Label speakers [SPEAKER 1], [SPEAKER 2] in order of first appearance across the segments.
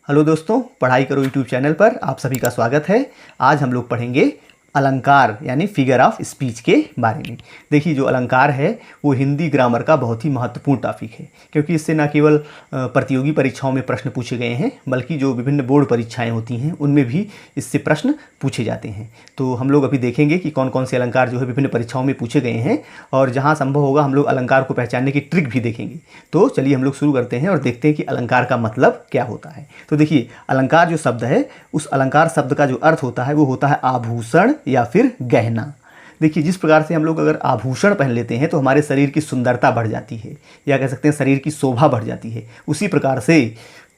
[SPEAKER 1] Hello दोस्तों, पढ़ाई करो यूट्यूब चैनल पर आप सभी का स्वागत है। आज हम लोग पढ़ेंगे अलंकार यानी फिगर ऑफ स्पीच के बारे में। देखिए, जो अलंकार है वो हिंदी ग्रामर का बहुत ही महत्वपूर्ण टॉपिक है, क्योंकि इससे न केवल प्रतियोगी परीक्षाओं में प्रश्न पूछे गए हैं, बल्कि जो विभिन्न बोर्ड परीक्षाएं होती हैं उनमें भी इससे प्रश्न पूछे जाते हैं। तो हम लोग अभी देखेंगे कि कौन कौन से अलंकार जो है विभिन्न परीक्षाओं में पूछे गए हैं, और जहाँ संभव होगा हम लोग अलंकार को पहचानने की ट्रिक भी देखेंगे। तो चलिए हम लोग शुरू करते हैं और देखते हैं कि अलंकार का मतलब क्या होता है। तो देखिए, अलंकार जो शब्द है, उस अलंकार शब्द का जो अर्थ होता है वो होता है आभूषण या फिर गहना। देखिए, जिस प्रकार से हम लोग अगर आभूषण पहन लेते हैं तो हमारे शरीर की सुंदरता बढ़ जाती है, या कह सकते हैं शरीर की शोभा बढ़ जाती है। उसी प्रकार से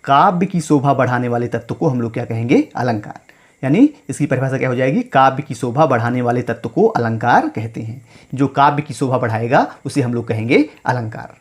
[SPEAKER 1] काव्य की शोभा बढ़ाने वाले तत्व को हम लोग क्या कहेंगे? अलंकार। यानी इसकी परिभाषा क्या हो जाएगी? काव्य की शोभा बढ़ाने वाले तत्व को अलंकार कहते हैं। जो काव्य की शोभा बढ़ाएगा उसे हम लोग कहेंगे अलंकार।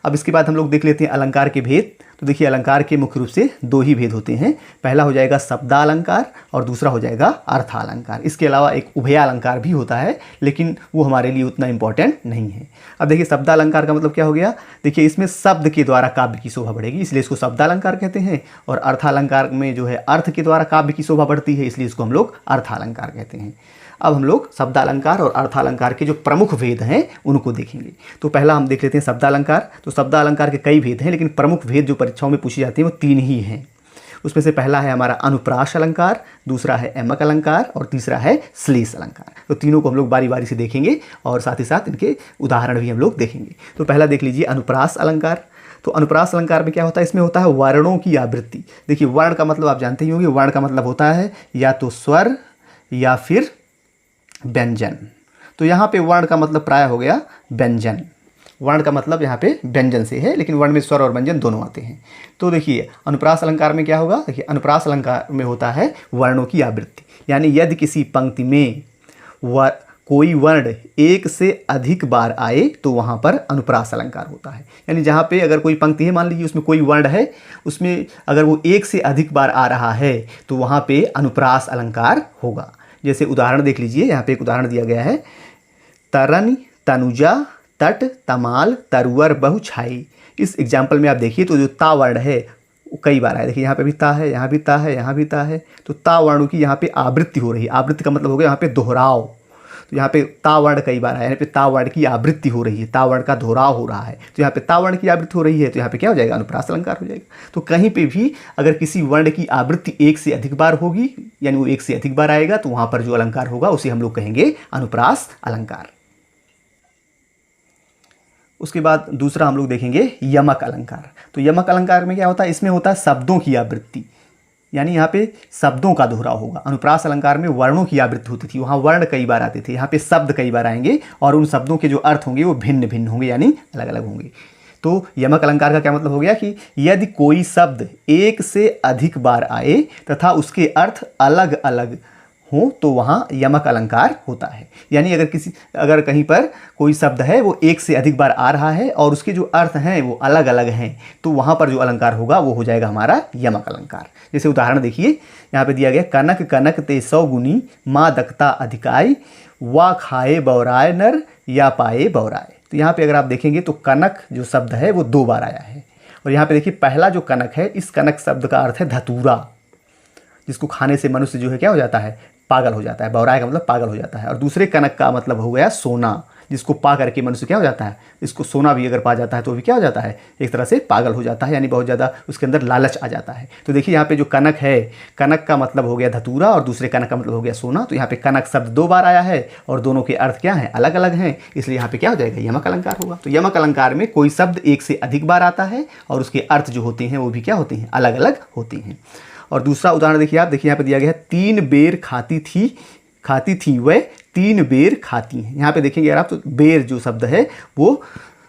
[SPEAKER 1] अब इसके बाद हम लोग देख लेते हैं अलंकार के भेद। तो देखिए, अलंकार के मुख्य रूप से दो ही भेद होते हैं। पहला हो जाएगा शब्दालंकार और दूसरा हो जाएगा अर्थालंकार। इसके अलावा एक उभयालंकार भी होता है, लेकिन वो हमारे लिए उतना इंपॉर्टेंट नहीं है। अब देखिए, शब्दालंकार का मतलब क्या हो गया? देखिए, इसमें शब्द के द्वारा काव्य की शोभा बढ़ेगी, इसलिए इसको शब्दालंकार कहते हैं। और अर्थालंकार में जो है अर्थ के द्वारा काव्य की शोभा बढ़ती है, इसलिए इसको हम लोग अर्थालंकार कहते हैं। अब हम लोग शब्दालंकार और अर्थालंकार के जो प्रमुख भेद हैं उनको देखेंगे। तो पहला हम देख लेते हैं शब्दालंकार। तो शब्दालंकार के कई भेद हैं, लेकिन प्रमुख भेद जो परीक्षाओं में पूछी जाती हैं वो तीन ही हैं। उसमें से पहला है हमारा अनुप्रास अलंकार, दूसरा है एमक अलंकार और तीसरा है श्लेष अलंकार। तो तीनों को हम लोग बारी बारी से देखेंगे और साथ ही साथ इनके उदाहरण भी हम लोग देखेंगे। तो पहला देख लीजिए अनुप्रास अलंकार। तो अनुप्रास अलंकार में क्या होता है? इसमें होता है वर्णों की आवृत्ति। देखिए, वर्ण का मतलब आप जानते ही होंगे। वर्ण का मतलब होता है या तो स्वर या फिर व्यंजन। तो यहाँ पे वर्ण का मतलब प्राय हो गया व्यंजन। वर्ण का मतलब यहाँ पे व्यंजन से है, लेकिन वर्ण में स्वर और व्यंजन दोनों आते हैं। तो देखिए, अनुप्रास अलंकार में क्या होगा? देखिए, अनुप्रास अलंकार में होता है वर्णों की आवृत्ति। यानी यदि किसी पंक्ति में कोई वर्ण एक से अधिक बार आए तो वहाँ पर अनुप्रास अलंकार होता है। यानी जहाँ पे अगर कोई पंक्ति है, मान लीजिए उसमें कोई वर्ण है, उसमें अगर वो एक से अधिक बार आ रहा है तो वहाँ पे अनुप्रास अलंकार होगा। जैसे उदाहरण देख लीजिए, यहाँ पे एक उदाहरण दिया गया है। तरन, तनुजा, तट, तमाल, तरुवर, बहु, छाई। इस एग्जाम्पल में आप देखिए तो जो ता वर्ण है वो कई बार है। देखिए, यहाँ पे भी ता है, यहाँ भी ता है, यहाँ भी ता है। तो ता वर्ण की यहाँ पे आवृत्ति हो रही है। आवृत्ति का मतलब हो गया यहाँ पे दोहराव। तो यहाँ पे ता वर्ण कई बार है, यहाँ पे ता वर्ण की आवृत्ति हो रही है, ता वर्ण का दोहराव हो रहा है। तो यहाँ पे ता वर्ण की आवृत्ति हो रही है, तो यहाँ पे क्या हो जाएगा? अनुप्रास अलंकार हो जाएगा। तो कहीं पे भी अगर किसी वर्ण की आवृत्ति एक से अधिक बार होगी, यानी वो एक से अधिक बार आएगा, तो वहाँ पर जो अलंकार होगा उसे हम लोग कहेंगे अनुप्रास अलंकार। उसके बाद दूसरा हम लोग देखेंगे यमक अलंकार। तो यमक अलंकार में क्या होता है? इसमें होता है शब्दों की आवृत्ति। यानी यहाँ पे शब्दों का दोहराव होगा। अनुप्रास अलंकार में वर्णों की आवृत्ति होती थी, वहाँ वर्ण कई बार आते थे। यहाँ पे शब्द कई बार आएंगे और उन शब्दों के जो अर्थ होंगे वो भिन्न भिन्न होंगे, यानी अलग अलग होंगे। तो यमक अलंकार का क्या मतलब हो गया कि यदि कोई शब्द एक से अधिक बार आए तथा उसके अर्थ अलग अलग हो तो वहाँ यमक अलंकार होता है। यानी अगर कहीं पर कोई शब्द है वो एक से अधिक बार आ रहा है और उसके जो अर्थ हैं वो अलग अलग हैं, तो वहाँ पर जो अलंकार होगा वो हो जाएगा हमारा यमक अलंकार। जैसे उदाहरण देखिए, यहाँ पे दिया गया, कनक कनक ते 100 गुनी, माँ दकता अधिकाई, वा खाए बौराए नर, या पाए बौराए। तो यहाँ पे अगर आप देखेंगे तो कनक जो शब्द है वो 2 बार आया है। और यहाँ पे देखिए, पहला जो कनक है, इस कनक शब्द का अर्थ है धतूरा, जिसको खाने से मनुष्य जो है क्या हो जाता है? पागल हो जाता है। बौराए का मतलब पागल हो जाता है। और दूसरे कनक का मतलब हो गया सोना, जिसको पा करके मनुष्य क्या हो जाता है? इसको सोना भी अगर पा जाता है तो भी क्या हो जाता है? एक तरह से पागल हो जाता है, यानी बहुत ज़्यादा उसके अंदर लालच आ जाता है। तो देखिए, यहाँ पे जो कनक है, कनक का मतलब हो गया धतूरा और दूसरे कनक का मतलब हो गया सोना। तो यहाँ पे कनक शब्द 2 बार आया है और दोनों के अर्थ क्या हैं? अलग अलग हैं, इसलिए यहाँ पे क्या हो जाएगा? यमक अलंकार होगा। तो यमक अलंकार में कोई शब्द एक से अधिक बार आता है और उसके अर्थ जो होते हैं वो भी क्या होते हैं? अलग अलग होते हैं। और दूसरा उदाहरण देखिए आप, देखिए यहाँ पे दिया गया है, 3 बेर खाती थी वह 3 बेर खाती हैं। यहाँ पे देखेंगे अगर आप तो बेर जो शब्द है वो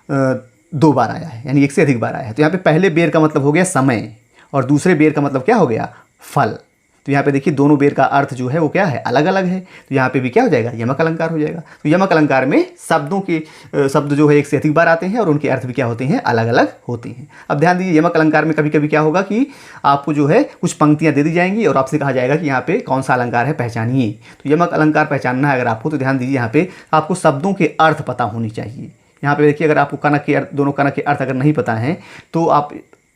[SPEAKER 1] 2 बार आया है, यानी एक से अधिक बार आया है। तो यहाँ पे पहले बेर का मतलब हो गया समय और दूसरे बेर का मतलब क्या हो गया? फल। तो यहाँ पे देखिए, दोनों बेर का अर्थ जो है वो क्या है? अलग अलग है। तो यहाँ पे भी क्या हो जाएगा? यमक अलंकार हो जाएगा। तो यमक अलंकार में शब्द जो है एक से अधिक बार आते हैं और उनके अर्थ भी क्या होते हैं? अलग अलग होते हैं। अब ध्यान दीजिए, यमक अलंकार में कभी कभी क्या होगा कि आपको जो है कुछ पंक्तियाँ दे दी जाएंगी और आपसे कहा जाएगा कि यहाँ पे कौन सा अलंकार है, पहचानिए। तो यमक अलंकार पहचानना है अगर आपको, तो ध्यान दीजिए, यहाँ पे आपको शब्दों के अर्थ पता होनी चाहिए। यहाँ पे देखिए, अगर आपको कनक के अर्थ, दोनों कनक के अर्थ अगर नहीं पता है तो आप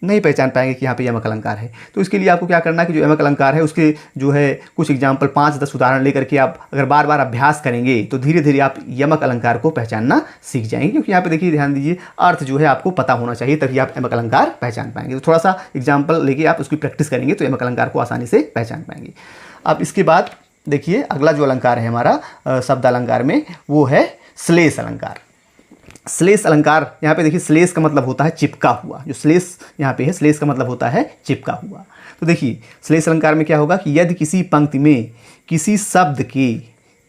[SPEAKER 1] नहीं पहचान पाएंगे कि यहाँ पे यमक अलंकार है। तो इसके लिए आपको क्या करना है कि जो यमक अलंकार है उसके जो है कुछ एग्जाम्पल 5-10 उदाहरण लेकर के आप अगर बार बार अभ्यास करेंगे तो धीरे धीरे आप यमक अलंकार को पहचानना सीख जाएंगे। क्योंकि यहाँ पे देखिए ध्यान दीजिए, अर्थ जो है आपको पता होना चाहिए, तभी आप यमक अलंकार पहचान पाएंगे। तो थोड़ा सा एग्जाम्पल लेके आप उसकी प्रैक्टिस करेंगे तो यमक अलंकार को आसानी से पहचान पाएंगे। अब इसके बाद देखिए अगला जो अलंकार है हमारा शब्द अलंकार में, वो है श्लेष अलंकार। श्लेष अलंकार, यहाँ पे देखिए श्लेष का मतलब होता है चिपका हुआ। जो श्लेष यहाँ पे है, श्लेष का मतलब होता है चिपका हुआ। तो देखिए श्लेष अलंकार में क्या होगा कि यदि किसी पंक्ति में किसी शब्द के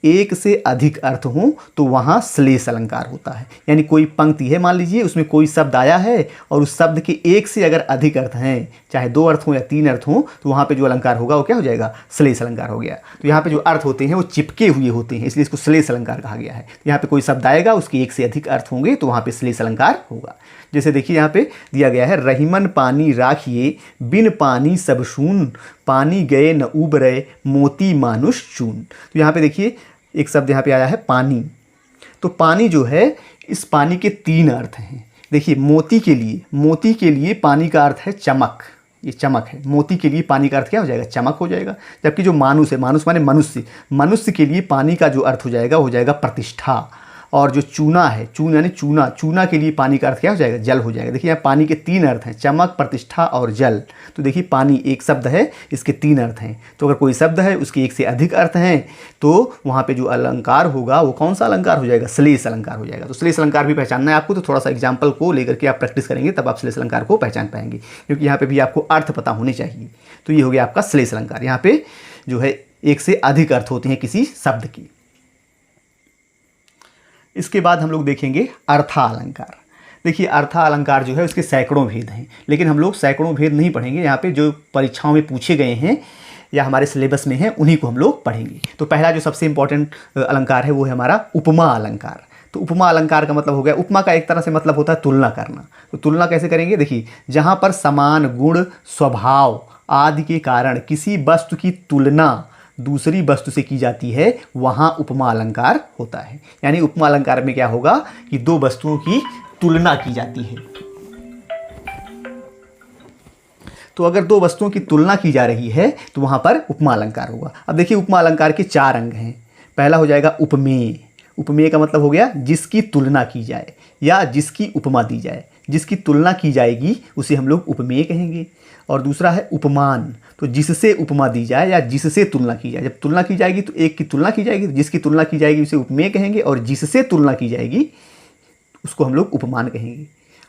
[SPEAKER 1] एक से अधिक अर्थ हों तो वहाँ श्लेष अलंकार होता है। यानी कोई पंक्ति है, मान लीजिए उसमें कोई शब्द आया है और उस शब्द के एक से अगर अधिक अर्थ हैं, चाहे 2 अर्थ हों या 3 अर्थ हों, तो वहाँ पे जो अलंकार होगा वो क्या हो जाएगा, श्लेष अलंकार हो गया। तो यहाँ पे जो अर्थ होते हैं वो चिपके हुए होते हैं, इसलिए इसको श्लेष अलंकार कहा गया है। तो यहाँ पे कोई शब्द आएगा, उसके एक से अधिक अर्थ होंगे तो वहाँ पे श्लेष अलंकार होगा। जैसे देखिए यहाँ पे दिया गया है, रहीमन पानी राखिए बिन पानी सब शून, पानी गए न उबरे मोती मानुष चून। तो यहाँ पे देखिए एक शब्द यहाँ पे आया है पानी। तो पानी जो है, इस पानी के 3 अर्थ हैं। देखिए मोती के लिए पानी का अर्थ है चमक, ये चमक है। मोती के लिए पानी का अर्थ क्या हो जाएगा, चमक हो जाएगा। जबकि जो मानुष है, मानुष माने मनुष्य, मनुष्य के लिए पानी का जो अर्थ हो जाएगा प्रतिष्ठा। और जो चूना है, चून यानी चूना, चूना के लिए पानी का अर्थ क्या हो जाएगा, जल हो जाएगा। देखिए यहाँ पानी के 3 अर्थ हैं, चमक, प्रतिष्ठा और जल। तो देखिए पानी एक शब्द है, इसके 3 अर्थ हैं। तो अगर कोई शब्द है उसके एक से अधिक अर्थ हैं तो वहाँ पे जो अलंकार होगा वो कौन सा अलंकार हो जाएगा, श्लेष अलंकार हो जाएगा। तो श्लेष अलंकार भी पहचानना है आपको, तो थोड़ा सा एग्जाम्पल को लेकर के आप प्रैक्टिस करेंगे तब आप श्लेष अलंकार को पहचान पाएंगे। क्योंकि यहाँ पे भी आपको अर्थ पता होने चाहिए। तो ये हो गया आपका श्लेष अलंकार। यहाँ पे जो है एक से अधिक अर्थ होते हैं किसी शब्द की। इसके बाद हम लोग देखेंगे अर्था अलंकार। देखिए अर्था अलंकार जो है उसके सैकड़ों भेद हैं, लेकिन हम लोग सैकड़ों भेद नहीं पढ़ेंगे। यहाँ पे जो परीक्षाओं में पूछे गए हैं या हमारे सिलेबस में हैं उन्हीं को हम लोग पढ़ेंगे। तो पहला जो सबसे इंपॉर्टेंट अलंकार है वो है हमारा उपमा अलंकार। तो उपमा अलंकार का मतलब हो गया, उपमा का एक तरह से मतलब होता है तुलना करना। तो तुलना कैसे करेंगे, देखिए जहाँ पर समान गुण, स्वभाव आदि के कारण किसी वस्तु की तुलना दूसरी वस्तु से की जाती है वहाँ उपमा अलंकार होता है। यानी उपमा अलंकार में क्या होगा कि 2 वस्तुओं की तुलना की जाती है। तो अगर 2 वस्तुओं की तुलना की जा रही है तो वहाँ पर उपमा अलंकार होगा। अब देखिए उपमा अलंकार के 4 अंग हैं। पहला हो जाएगा उपमेय। उपमेय का मतलब हो गया जिसकी तुलना की जाए या जिसकी उपमा दी जाए। जिसकी तुलना की जाएगी उसे हम लोग उपमेय कहेंगे। और दूसरा है उपमान, तो जिससे उपमा दी जाए या जिससे तुलना की जाए। जब तुलना की जाएगी तो एक की तुलना की जाएगी, तो जिसकी तुलना की जाएगी उसे उपमेय कहेंगे, और जिससे तुलना की जाएगी उसको हम लोग उपमान कहेंगे।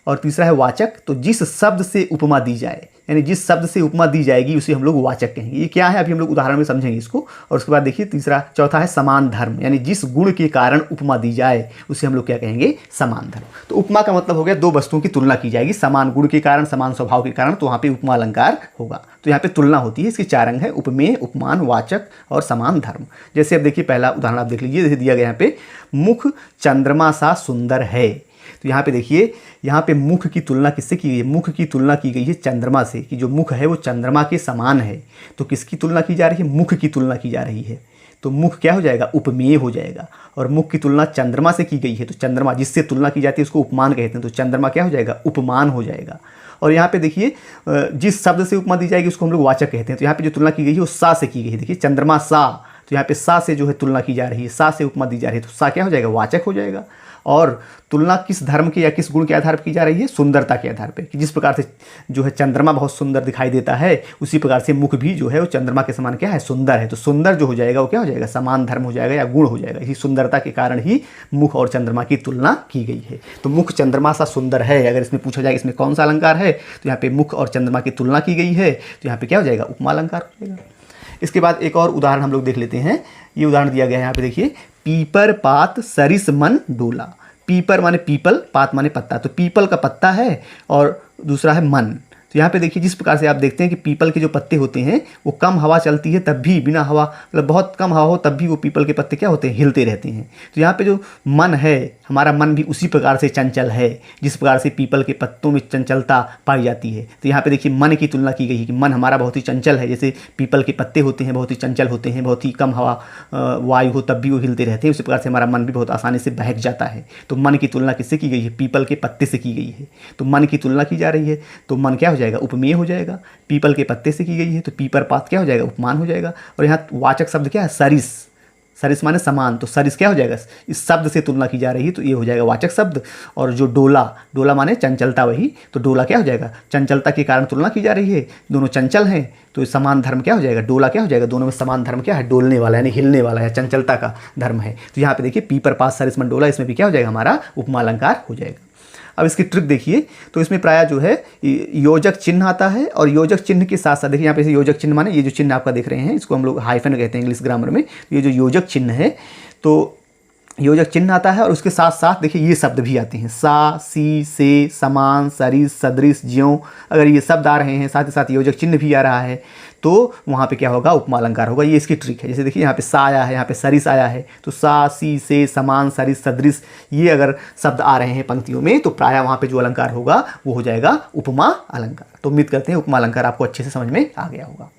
[SPEAKER 1] और तीसरा है वाचक, तो जिस शब्द से उपमा दी जाए, यानी जिस शब्द से उपमा दी जाएगी उसे हम लोग वाचक कहेंगे। ये क्या है अभी हम लोग उदाहरण में समझेंगे इसको। और उसके बाद देखिए चौथा है समान धर्म, यानी जिस गुण के कारण उपमा दी जाए उसे हम लोग क्या कहेंगे, समान धर्म। तो उपमा का मतलब हो गया 2 वस्तुओं की तुलना की जाएगी, समान गुण के कारण, समान स्वभाव के कारण, तो वहाँ पे उपमा अलंकार होगा। तो यहाँ पे तुलना होती है। इसके 4 अंग है, उपमेय, उपमान, वाचक और समान धर्म। जैसे अब देखिए पहला उदाहरण आप देख लीजिए, जैसे दिया गया यहाँ पे, मुख चंद्रमा सा सुंदर है। तो यहाँ पे देखिए, यहाँ पे मुख की तुलना किससे की गई है, मुख की तुलना की गई है चंद्रमा से, कि जो मुख है वो चंद्रमा के समान है। तो किसकी तुलना की जा रही है, मुख की तुलना की जा रही है। तो मुख क्या हो जाएगा, उपमेय हो जाएगा। और मुख की तुलना चंद्रमा से की गई है, तो चंद्रमा जिससे तुलना की जाती है उसको उपमान कहते हैं, तो चंद्रमा क्या हो जाएगा, उपमान हो जाएगा। और यहाँ पे देखिए जिस शब्द से उपमा दी जाएगी उसको हम लोग वाचक कहते हैं। तो यहाँ पे जो तुलना की गई है वो सा से की गई है। देखिए चंद्रमा सा, तो यहाँ पे सा से जो है तुलना की जा रही है, सा से उपमा दी जा रही है, तो सा क्या हो जाएगा, वाचक हो जाएगा। और तुलना किस धर्म के या किस गुण के आधार पर की जा रही है, सुंदरता के आधार पर, कि जिस प्रकार से जो है चंद्रमा बहुत सुंदर दिखाई देता है उसी प्रकार से मुख भी जो है वो चंद्रमा के समान क्या है, सुंदर है। तो सुंदर जो हो जाएगा वो क्या हो जाएगा, समान धर्म हो जाएगा या गुण हो जाएगा। इसी सुंदरता के कारण ही मुख और चंद्रमा की तुलना की गई है। तो मुख चंद्रमा सा सुंदर है, अगर इसमें पूछा जाए इसमें कौन सा अलंकार है, तो यहाँ पे मुख और चंद्रमा की तुलना की गई है, तो यहाँ पे क्या हो जाएगा, उपमा अलंकार हो जाएगा। इसके बाद एक और उदाहरण हम लोग देख लेते हैं। ये उदाहरण दिया गया है यहाँ पे देखिए, पीपर पात सरिस मन डोला। पीपर माने पीपल, पात माने पत्ता, तो पीपल का पत्ता है और दूसरा है मन। तो यहाँ पे देखिए जिस प्रकार से आप देखते हैं कि पीपल के जो पत्ते होते हैं वो कम हवा चलती है तब भी, बिना हवा मतलब बहुत कम हवा हो तब भी वो पीपल के पत्ते क्या होते हैं, हिलते रहते हैं। तो यहाँ पे जो मन है, हमारा मन भी उसी प्रकार से चंचल है जिस प्रकार से पीपल के पत्तों में चंचलता पाई जाती है। तो यहाँ पे देखिए मन की तुलना की गई है कि मन हमारा बहुत ही चंचल है, जैसे पीपल के पत्ते होते हैं बहुत ही चंचल होते हैं, बहुत ही कम हवा वायु हो तब भी वो हिलते रहते हैं, उसी प्रकार से हमारा मन भी बहुत आसानी से बहक जाता है। तो मन की तुलना किससे की गई है, पीपल के पत्ते से की गई है। तो मन की तुलना की जा रही है, तो मन क्या हो जाएगा, जाएगा, उपमेय हो जाएगा। पीपल के पत्ते से की गई है तो पीपर पात क्या हो जाएगा, उपमान हो जाएगा। और यहाँ वाचक शब्द क्या है, सरिस। सरिस माने समान, तो सरिस क्या हो जाएगा, इस शब्द से तुलना की जा रही है तो ये हो जाएगा वाचक शब्द। और जो डोला, डोला माने चंचलता, वही तो डोला क्या हो जाएगा, चंचलता के कारण तुलना की जा रही है, दोनों चंचल हैं तो समान धर्म क्या हो जाएगा, डोला क्या हो जाएगा, दोनों में समान धर्म क्या है, डोलने वाला यानी हिलने वाला है, चंचलता का धर्म है। तो यहाँ पे देखिए पीपर पास सरिस मन डोला, इसमें भी क्या हो जाएगा, हमारा उपमा अलंकार हो जाएगा। अब इसकी ट्रिक देखिए, तो इसमें प्रायः जो है योजक चिन्ह आता है और योजक चिन्ह के साथ साथ देखिए यहाँ पे योजक चिन्ह माने ये जो चिन्ह आपका देख रहे हैं इसको हम लोग हाइफन कहते हैं इंग्लिश ग्रामर में। ये जो योजक चिन्ह है तो योजक चिन्ह आता है और उसके साथ साथ देखिए ये शब्द भी आते हैं, सा, सी, से, समान, सरिस, सदृश, ज्यों। अगर ये शब्द आ रहे हैं साथ ही साथ योजक चिन्ह भी आ रहा है तो वहाँ पे क्या होगा, उपमा अलंकार होगा। ये इसकी ट्रिक है। जैसे देखिए यहाँ पे सा आया है, यहाँ पे सरिस आया है, तो सा, सी, से, समान, सरिस, सदृश ये अगर शब्द आ रहे हैं पंक्तियों में तो प्रायः वहाँ पे जो अलंकार होगा वो हो जाएगा उपमा अलंकार। तो उम्मीद करते हैं उपमा अलंकार आपको अच्छे से समझ में आ गया होगा।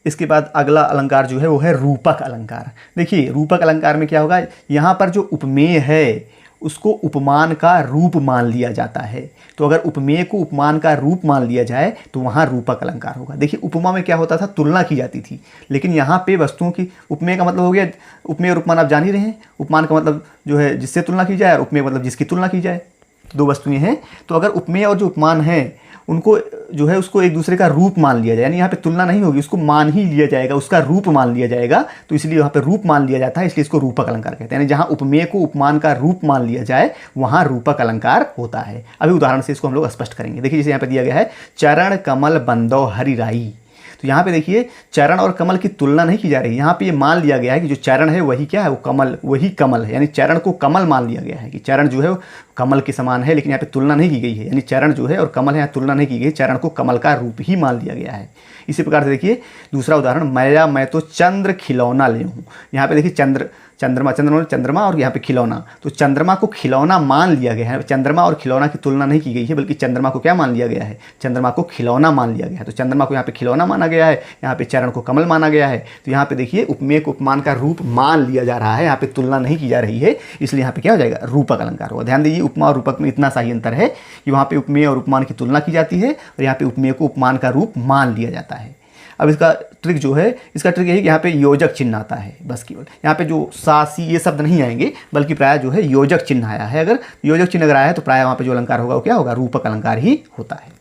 [SPEAKER 1] इसके बाद अगला अलंकार जो है वो है रूपक अलंकार। देखिए रूपक अलंकार में क्या होगा, यहाँ पर जो उपमेय है उसको उपमान का रूप मान लिया जाता है। तो अगर उपमेय को उपमान का रूप मान लिया जाए तो वहाँ रूपक अलंकार होगा। देखिए उपमा में क्या होता था, तुलना की जाती थी, लेकिन यहाँ पे वस्तुओं की, उपमेय का मतलब हो गया, उपमेय और उपमान आप जान ही रहे हैं, उपमान का मतलब जो है जिससे तुलना की जाए और उपमेय मतलब जिसकी तुलना की जाए, तो दो वस्तुएं हैं। तो अगर उपमेय और जो उपमान है उनको जो है उसको एक दूसरे का रूप मान लिया जाए, यानी यहाँ पे तुलना नहीं होगी, उसको मान ही लिया जाएगा, उसका रूप मान लिया जाएगा, तो इसलिए यहाँ पे रूप मान लिया जाता है, इसलिए इसको रूपक अलंकार कहते हैं। यानी जहाँ उपमेय को उपमान का रूप मान लिया जाए वहाँ रूपक अलंकार होता है। अभी उदाहरण से इसको हम लोग स्पष्ट करेंगे। देखिए जैसे यहाँ पे दिया गया है, चरण कमल बंदो हरिराई। तो यहाँ पे देखिए चरण और कमल की तुलना नहीं की जा रही, यहाँ पे ये मान लिया गया है कि जो चरण है वही क्या है, वो कमल, वही कमल है, यानी चरण को कमल मान लिया गया है कि चरण जो है वो कमल के समान है, लेकिन यहाँ पे तुलना नहीं की गई है, यानी चरण जो है और कमल है यहाँ तुलना नहीं की गई, चरण को कमल का रूप ही मान लिया गया है। इसी प्रकार से देखिए दूसरा उदाहरण, मैं तो चंद्र खिलौना ले हूँ। यहाँ पे देखिए चंद्रमा और यहाँ पे खिलौना, तो चंद्रमा को खिलौना मान लिया गया है। चंद्रमा और खिलौना की तुलना नहीं की गई है, बल्कि चंद्रमा को क्या मान लिया गया है, चंद्रमा को खिलौना मान लिया गया है। तो चंद्रमा को यहाँ पे खिलौना माना गया है, यहाँ पे चरण को कमल माना गया है। तो यहाँ पे देखिए उपमेय को उपमान का रूप मान लिया जा रहा है, यहाँ पे तुलना नहीं की जा रही है, इसलिए यहाँ पे क्या हो जाएगा, रूपक अलंकार होगा। ध्यान दीजिए उपमा और रूपक में इतना सा ही अंतर है कि वहाँ पे उपमेय और उपमान की तुलना की जाती है और यहाँ पे उपमेय को उपमान का रूप मान लिया जाता है। अब इसका ट्रिक जो है, इसका ट्रिक यही कि यहाँ पे योजक चिन्ह आता है, बस केवल यहाँ पे जो सा, सी ये शब्द नहीं आएंगे, बल्कि प्रायः जो है योजक चिन्ह आया है। अगर योजक चिन्ह अगर आया है तो प्रायः वहाँ पे जो अलंकार होगा वो क्या होगा, रूपक अलंकार ही होता है।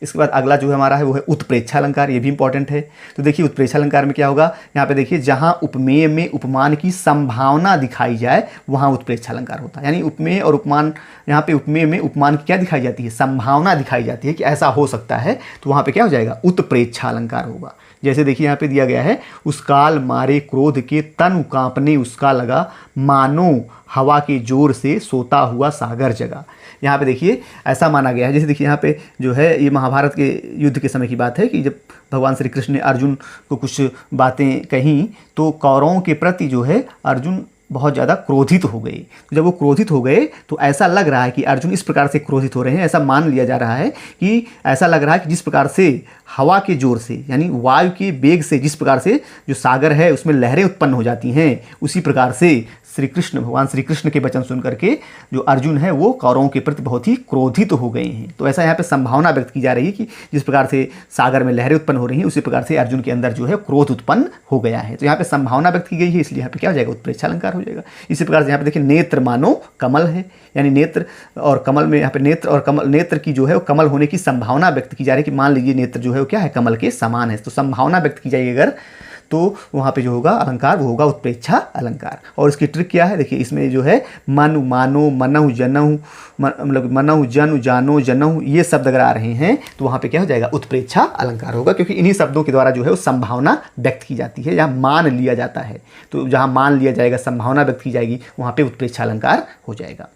[SPEAKER 1] इसके बाद अगला जो है हमारा है वो है उत्प्रेक्षा अलंकार, ये भी इंपॉर्टेंट है। तो देखिए उत्प्रेक्षा अलंकार में क्या होगा, यहाँ पे देखिए जहाँ उपमेय में उपमान की संभावना दिखाई जाए वहाँ उत्प्रेक्षा अलंकार होता है। यानी उपमेय और उपमान, यहाँ पे उपमेय में उपमान की क्या दिखाई जाती है, संभावना दिखाई जाती है कि ऐसा हो सकता है, तो वहाँ पे क्या हो जाएगा, उत्प्रेक्षा अलंकार होगा। जैसे देखिए यहाँ पे दिया गया है, उस काल मारे क्रोध के तन कांपने उसका लगा, मानो हवा के जोर से सोता हुआ सागर जगा। यहाँ पे देखिए ऐसा माना गया है, जैसे देखिए यहाँ पे जो है ये महाभारत के युद्ध के समय की बात है कि जब भगवान श्री कृष्ण ने अर्जुन को कुछ बातें कहीं तो कौरवों के प्रति जो है अर्जुन बहुत ज़्यादा क्रोधित हो गए। तो जब वो क्रोधित हो गए तो ऐसा लग रहा है कि अर्जुन इस प्रकार से क्रोधित हो रहे हैं, ऐसा मान लिया जा रहा है कि ऐसा लग रहा है कि जिस प्रकार से हवा के जोर से यानी वायु के वेग से जिस प्रकार से जो सागर है उसमें लहरें उत्पन्न हो जाती हैं, उसी प्रकार से श्री कृष्ण, भगवान श्री कृष्ण के वचन सुन करके जो अर्जुन है वो कौरवों के प्रति बहुत ही क्रोधित हो गए हैं। तो ऐसा यहाँ पे संभावना व्यक्त की जा रही है कि जिस प्रकार से सागर में लहरें उत्पन्न हो रही हैं उसी प्रकार से अर्जुन के अंदर जो है क्रोध उत्पन्न हो गया है। तो यहाँ पे संभावना व्यक्त की गई है, इसलिए यहाँ पे क्या हो जाएगा, उत्प्रेक्षा अलंकार हो जाएगा। इसी प्रकार से यहाँ पे देखिए नेत्र मानो कमल है, यानी नेत्र और कमल में यहाँ पे नेत्र और कमल, नेत्र की जो है वो कमल होने की संभावना व्यक्त की जा रही है कि मान लीजिए नेत्र जो है वो क्या है, कमल के समान है। तो संभावना व्यक्त की जाएगी अगर, तो वहाँ पे जो होगा अलंकार वो होगा उत्प्रेक्षा अलंकार। और इसकी ट्रिक क्या है, देखिए इसमें जो है मनु, मानो, मनहु, जनहु, मतलब मनहु, जनु, जानो, जनहु ये शब्द अगर आ रहे हैं तो वहाँ पे क्या हो जाएगा, उत्प्रेक्षा अलंकार होगा, क्योंकि इन्हीं शब्दों के द्वारा जो है वो संभावना व्यक्त की जाती है, जहाँ मान लिया जाता है। तो जहाँ मान लिया जाएगा, संभावना व्यक्त की जाएगी, वहाँ पर उत्प्रेक्षा अलंकार हो जाएगा।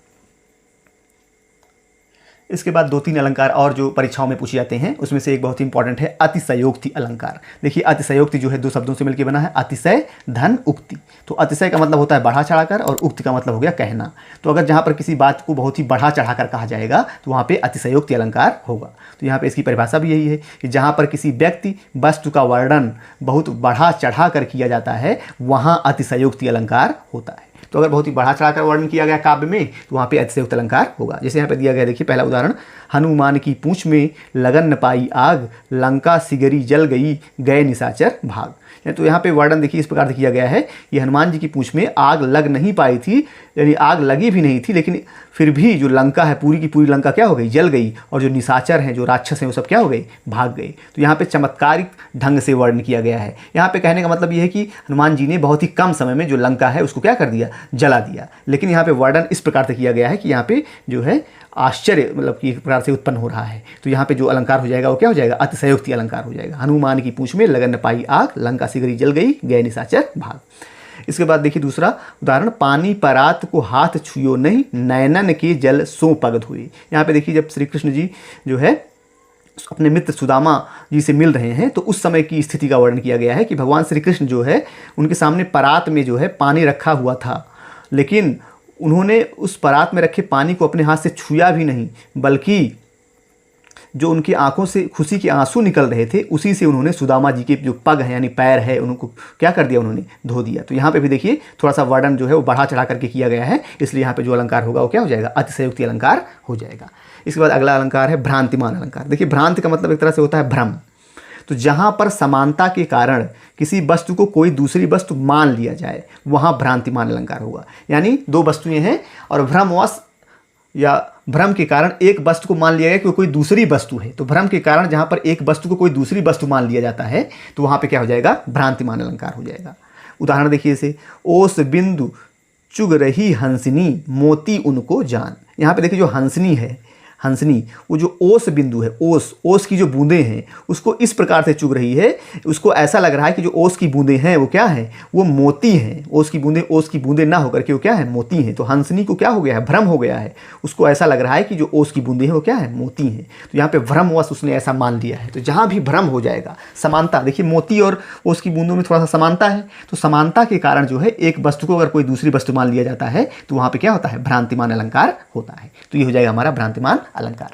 [SPEAKER 1] इसके बाद 2-3 अलंकार और जो परीक्षाओं में पूछे जाते हैं उसमें से एक बहुत ही इंपॉर्टेंट है अतिशयोक्ति अलंकार। देखिए अतिशयोक्ति जो है 2 शब्दों से मिलकर बना है, अतिशय धन उक्ति। तो अतिशय का मतलब होता है बढ़ा चढ़ाकर और उक्ति का मतलब हो गया कहना। तो अगर जहाँ पर किसी बात को बहुत ही बढ़ा चढ़ाकर कहा जाएगा तो वहाँ पे अतिशयोक्ति अलंकार होगा। तो यहाँ पे इसकी परिभाषा भी यही है कि जहाँ पर किसी व्यक्ति वस्तु का वर्णन बहुत बढ़ा चढ़ा कर किया जाता है वहाँ अतिशयोक्ति अलंकार होता है। तो अगर बहुत ही बढ़ा चढ़ाकर वर्णन किया गया काव्य में तो वहाँ पे अतिशयोक्त अलंकार होगा। जैसे यहाँ पे दिया गया, देखिए पहला उदाहरण, हनुमान की पूंछ में लगन न पाई आग, लंका सिगरी जल गई, गए निशाचर भाग। तो यहाँ पे वर्णन देखिए इस प्रकार से किया गया है, ये हनुमान जी की पूंछ में आग लग नहीं पाई थी, यानी आग लगी भी नहीं थी, लेकिन फिर भी जो लंका है पूरी की पूरी लंका क्या हो गई, जल गई, और जो निशाचर हैं, जो राक्षस हैं, वो सब क्या हो गए, भाग गए। तो यहाँ पे चमत्कारिक ढंग से वर्णन किया गया है। यहाँ पे कहने का मतलब ये है कि हनुमान जी ने बहुत ही कम समय में जो लंका है उसको क्या कर दिया, जला दिया। लेकिन यहाँ पे वर्णन इस प्रकार से किया गया है कि यहाँ पे जो है आश्चर्य मतलब कि एक प्रकार से उत्पन्न हो रहा है। तो यहाँ पे जो अलंकार हो जाएगा वो क्या हो जाएगा, अतिशयोक्ति अलंकार हो जाएगा। हनुमान की पूंछ में लगन न पाई आग, लंका सिगरी जल गई, गए निशाचर भाग। इसके बाद देखिए दूसरा उदाहरण, पानी परात को हाथ छुयो नहीं, नैनन के जल सो पगध हुए। यहाँ पे देखिए जब श्री कृष्ण जी जो है अपने मित्र सुदामा जी से मिल रहे हैं तो उस समय की स्थिति का वर्णन किया गया है कि भगवान श्री कृष्ण जो है उनके सामने परात में जो है पानी रखा हुआ था, लेकिन उन्होंने उस परात में रखे पानी को अपने हाथ से छुआ भी नहीं, बल्कि जो उनकी आंखों से खुशी के आंसू निकल रहे थे उसी से उन्होंने सुदामा जी के जो पग है यानी पैर है उनको क्या कर दिया, उन्होंने धो दिया। तो यहाँ पे भी देखिए थोड़ा सा वर्णन जो है वो बढ़ा चढ़ा करके किया गया है, इसलिए यहाँ पे जो अलंकार होगा वो क्या हो जाएगा, अतिशयोक्ति अलंकार हो जाएगा। इसके बाद अगला अलंकार है भ्रांतिमान अलंकार। देखिए भ्रांति का मतलब एक तरह से होता है भ्रम। तो जहाँ पर समानता के कारण किसी वस्तु को कोई दूसरी वस्तु मान लिया जाए वहाँ भ्रांतिमान अलंकार होगा। यानी दो वस्तुएं हैं और भ्रमवश या भ्रम के कारण एक वस्तु को मान लिया गया कि कोई दूसरी वस्तु है, तो भ्रम के कारण जहाँ पर एक वस्तु को कोई दूसरी वस्तु मान लिया जाता है तो वहाँ पे क्या हो जाएगा, भ्रांतिमान अलंकार हो जाएगा। उदाहरण देखिए इसे, ओस बिंदु चुग रही हंसनी, मोती उनको जान। यहाँ पे देखिए जो हंसनी है, हंसनी वो जो ओस बिंदु है, ओस की जो बूंदें हैं उसको इस प्रकार से चुग रही है, उसको ऐसा लग रहा है कि जो ओस की बूंदें हैं वो क्या है, वो मोती हैं। ओस की बूंदें ना होकर के वो क्या है, मोती हैं। तो हंसनी को क्या हो गया है, भ्रम हो गया है, उसको ऐसा लग रहा है कि जो ओस की बूंदें हैं वो क्या है, मोती हैं। तो यहाँ पे भ्रमवश उसने ऐसा मान लिया है। तो जहाँ भी भ्रम हो जाएगा, समानता देखिए मोती और ओस की बूंदों में थोड़ा सा समानता है, तो समानता के कारण जो है एक वस्तु को अगर कोई दूसरी वस्तु मान लिया जाता है तो वहाँ पे क्या होता है, भ्रांतिमान अलंकार होता है। तो ये हो जाएगा हमारा भ्रांतिमान अलंकार।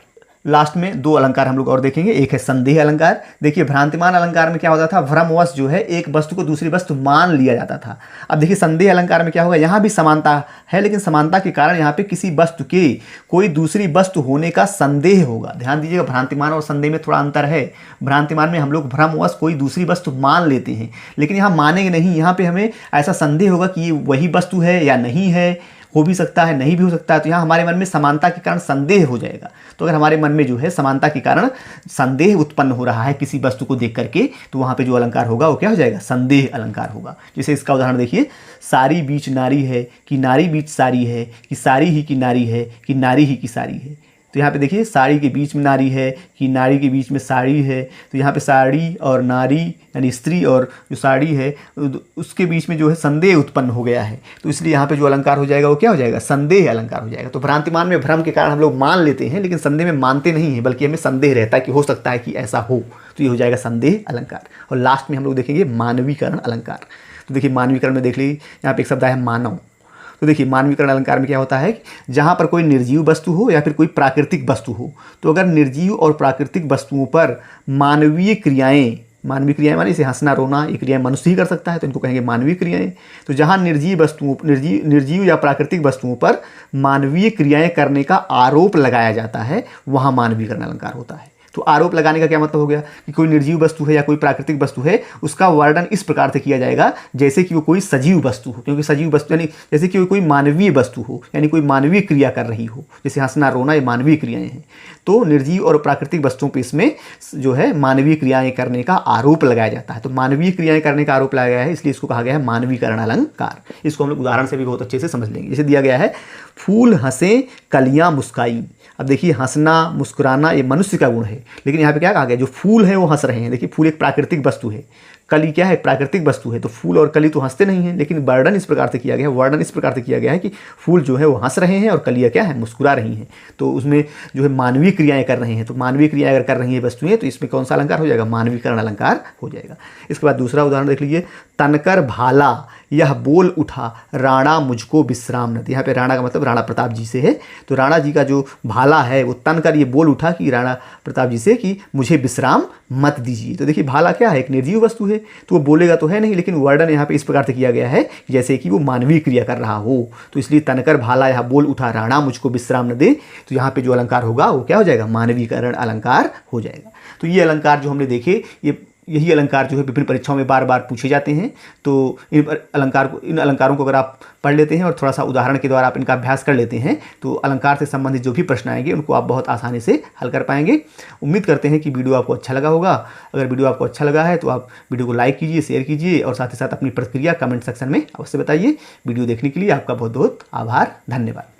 [SPEAKER 1] लास्ट में दो अलंकार हम लोग और देखेंगे, एक है संदेह अलंकार। देखिए भ्रांतिमान अलंकार में क्या होता था, भ्रमवश जो है एक वस्तु को दूसरी वस्तु मान लिया जाता था। अब देखिए संदेह अलंकार में क्या होगा, यहाँ भी समानता है लेकिन समानता के कारण यहाँ पे किसी वस्तु के कोई दूसरी वस्तु होने का संदेह होगा। ध्यान दीजिएगा भ्रांतिमान और संदेह में थोड़ा अंतर है। भ्रांतिमान में हम लोग भ्रमवश कोई दूसरी वस्तु मान लेते हैं, लेकिन यहाँ मानेंगे नहीं, यहाँ पे हमें ऐसा संदेह होगा कि ये वही वस्तु है या नहीं है, हो भी सकता है नहीं भी हो सकता है। तो यहाँ हमारे मन में समानता के कारण संदेह हो जाएगा। तो अगर हमारे मन में जो है समानता के कारण संदेह उत्पन्न हो रहा है किसी वस्तु को देख करके, तो वहाँ पे जो अलंकार होगा वो क्या हो जाएगा, संदेह अलंकार होगा। जैसे इसका उदाहरण देखिए, सारी बीच नारी है कि नारी बीच सारी है, कि सारी ही की नारी है कि नारी ही की सारी है। तो यहाँ पे देखिए साड़ी के बीच में नारी है कि नारी के बीच में साड़ी है। तो यहाँ पे साड़ी और नारी यानी स्त्री और जो साड़ी है उसके बीच में जो है संदेह उत्पन्न हो गया है। तो इसलिए यहाँ पे जो अलंकार हो जाएगा वो क्या हो जाएगा, संदेह अलंकार हो जाएगा। तो भ्रांतिमान में भ्रम के कारण हम लोग मान लेते हैं लेकिन संदेह में मानते नहीं हैं, बल्कि हमें संदेह रहता है कि हो सकता है कि ऐसा हो। तो ये हो जाएगा संदेह अलंकार। और लास्ट में हम लोग देखेंगे मानवीकरण अलंकार। तो देखिए मानवीकरण में देख लीजिए, यहाँ पे एक शब्द है मानव। तो देखिए मानवीकरण अलंकार में क्या होता है कि जहाँ पर कोई निर्जीव वस्तु हो या फिर कोई प्राकृतिक वस्तु हो, तो अगर निर्जीव और प्राकृतिक वस्तुओं पर मानवीय क्रियाएं माने इसे हंसना रोना ये क्रियाएं मनुष्य ही कर सकता है, तो इनको कहेंगे मानवीय क्रियाएं। तो जहाँ निर्जीव या प्राकृतिक वस्तुओं पर मानवीय क्रियाएं करने का आरोप लगाया जाता है वहाँ मानवीकरण अलंकार होता है। तो आरोप लगाने का क्या मतलब हो गया कि कोई निर्जीव वस्तु है या कोई प्राकृतिक वस्तु है, उसका वर्णन इस प्रकार से किया जाएगा जैसे कि वो कोई सजीव वस्तु हो, क्योंकि सजीव वस्तु यानी जैसे कि वो कोई मानवीय वस्तु हो, यानी कोई मानवीय क्रिया कर रही हो, जैसे हंसना रोना ये मानवीय क्रियाएं हैं। तो निर्जीव और प्राकृतिक वस्तुओं पर इसमें जो है मानवीय क्रियाएं करने का आरोप लगाया जाता है। तो मानवीय क्रियाएं करने का आरोप लगाया गया है, इसलिए इसको कहा गया है मानवीकरण अलंकार। इसको हम लोग उदाहरण से भी बहुत अच्छे से समझ लेंगे। जैसे दिया गया है, फूल हंसे कलियां मुस्काई। अब देखिए हंसना मुस्कुराना ये मनुष्य का गुण है, लेकिन यहाँ पे क्या कहा गया, जो फूल है वो हंस रहे हैं। देखिए फूल एक प्राकृतिक वस्तु है, कली क्या है, प्राकृतिक वस्तु है। तो फूल और कली तो हंसते नहीं हैं, लेकिन वर्णन इस प्रकार से किया गया है कि फूल जो है वो हंस रहे हैं और कलियाँ क्या है, मुस्कुरा रही हैं। तो उसमें जो है मानवीय क्रियाएं कर रहे हैं। तो मानवीय क्रियाएं अगर कर रही है वस्तुएं तो इसमें कौन सा अलंकार हो जाएगा, मानवीकरण अलंकार हो जाएगा। इसके बाद दूसरा उदाहरण देख लीजिए, तनकर भाला यह बोल उठा राणा मुझको विश्राम न दे। यहाँ पे राणा का मतलब राणा प्रताप जी से है। तो राणा जी का जो भाला है वो तनकर ये बोल उठा कि राणा प्रताप जी से कि मुझे विश्राम मत दीजिए। तो देखिए भाला क्या है, एक निर्जीव वस्तु है, तो वो बोलेगा तो है नहीं, लेकिन वर्णन यहाँ पे इस प्रकार से किया गया है जैसे कि वो मानवीय क्रिया कर रहा हो। तो इसलिए तनकर भाला यह बोल उठा राणा मुझको विश्राम न दे, तो यहाँ पे जो अलंकार होगा वो क्या हो जाएगा, मानवीकरण अलंकार हो जाएगा। तो ये अलंकार जो हमने देखे, यही अलंकार जो है विभिन्न परीक्षाओं में बार बार पूछे जाते हैं। तो इन अलंकारों को अगर आप पढ़ लेते हैं और थोड़ा सा उदाहरण के द्वारा आप इनका अभ्यास कर लेते हैं तो अलंकार से संबंधित जो भी प्रश्न आएंगे उनको आप बहुत आसानी से हल कर पाएंगे। उम्मीद करते हैं कि वीडियो आपको अच्छा लगा होगा। अगर वीडियो आपको अच्छा लगा है तो आप वीडियो को लाइक कीजिए, शेयर कीजिए और साथ ही साथ अपनी प्रतिक्रिया कमेंट सेक्शन में अवश्य बताइए। वीडियो देखने के लिए आपका बहुत बहुत आभार, धन्यवाद।